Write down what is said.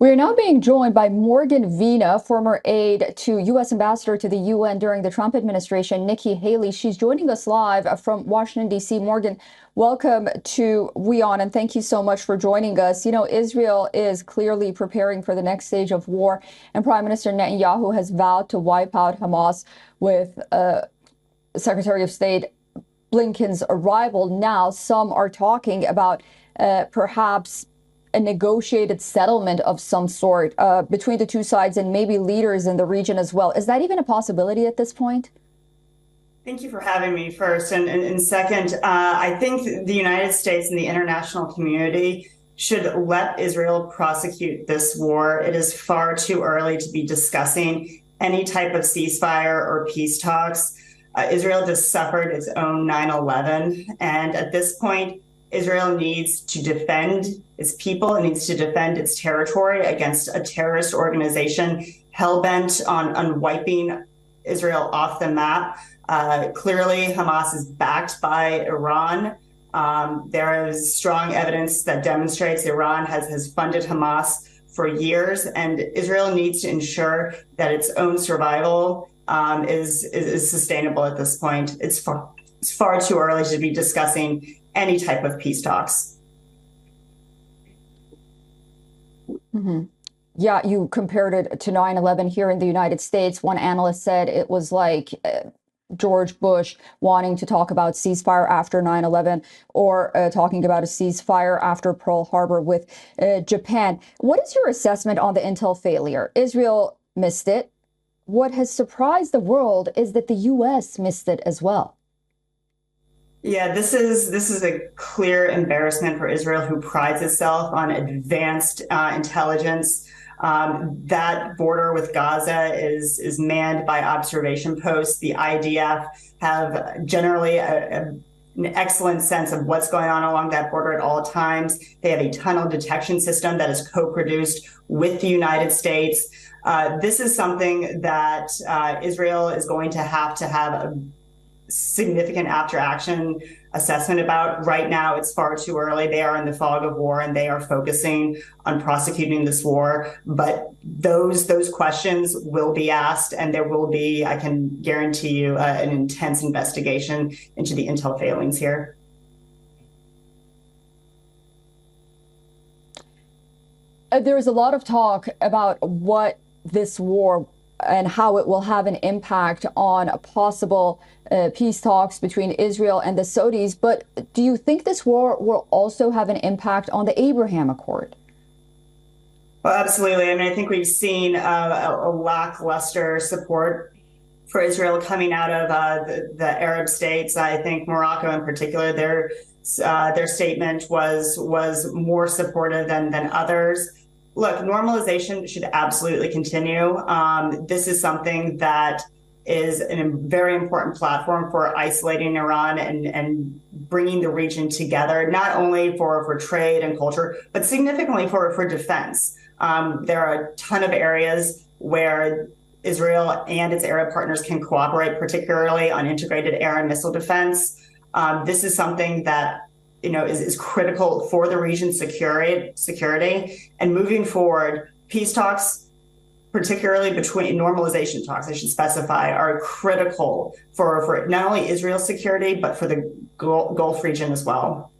We're now being joined by Morgan Vina, former aide to U.S. Ambassador to the UN during the Trump administration, Nikki Haley. She's joining us live from Washington, D.C. Morgan, welcome to WION, and thank you so much for joining us. You know, Israel is clearly preparing for the next stage of war, and Prime Minister Netanyahu has vowed to wipe out Hamas with Secretary of State Blinken's arrival. Now, some are talking about perhaps a negotiated settlement of some sort between the two sides and maybe leaders in the region as well. Is that even a possibility at this point? Thank you for having me first. And second, I think the United States and the international community should let Israel prosecute this war. It is far too early to be discussing any type of ceasefire or peace talks. Israel just suffered its own 9/11. And at this point, Israel needs to defend its people. It needs to defend its territory against a terrorist organization hell-bent on wiping Israel off the map. Clearly, Hamas is backed by Iran. There is strong evidence that demonstrates Iran has funded Hamas for years, and Israel needs to ensure that its own survival is sustainable at this point. It's far too early to be discussing any type of peace talks. Mm-hmm. Yeah, you compared it to 9/11 here in the United States. One analyst said it was like George Bush wanting to talk about ceasefire after 9/11 or talking about a ceasefire after Pearl Harbor with Japan. What is your assessment on the intel failure? Israel missed it. What has surprised the world is that the U.S. missed it as well. Yeah, this is a clear embarrassment for Israel, who prides itself on advanced intelligence. That border with Gaza is manned by observation posts. The IDF have generally an excellent sense of what's going on along that border at all times. They have a tunnel detection system that is co-produced with the United States. This is something that Israel is going to have a significant after action assessment about. Right now, it's far too early. They are in the fog of war and they are focusing on prosecuting this war. But those questions will be asked, and there will be, I can guarantee you, an intense investigation into the intel failings here. There's a lot of talk about what this war and how it will have an impact on possible peace talks between Israel and the Saudis. But do you think this war will also have an impact on the Abraham Accord? Well, absolutely. I mean, I think we've seen a lackluster support for Israel coming out of the Arab states. I think Morocco in particular, their statement was more supportive than others. Look, normalization should absolutely continue. This is something that is a very important platform for isolating Iran and bringing the region together, not only for trade and culture, but significantly for defense. There are a ton of areas where Israel and its Arab partners can cooperate, particularly on integrated air and missile defense. This is something that is critical for the region's security. And moving forward, peace talks, particularly between normalization talks, I should specify, are critical for not only Israel's security, but for the Gulf region as well.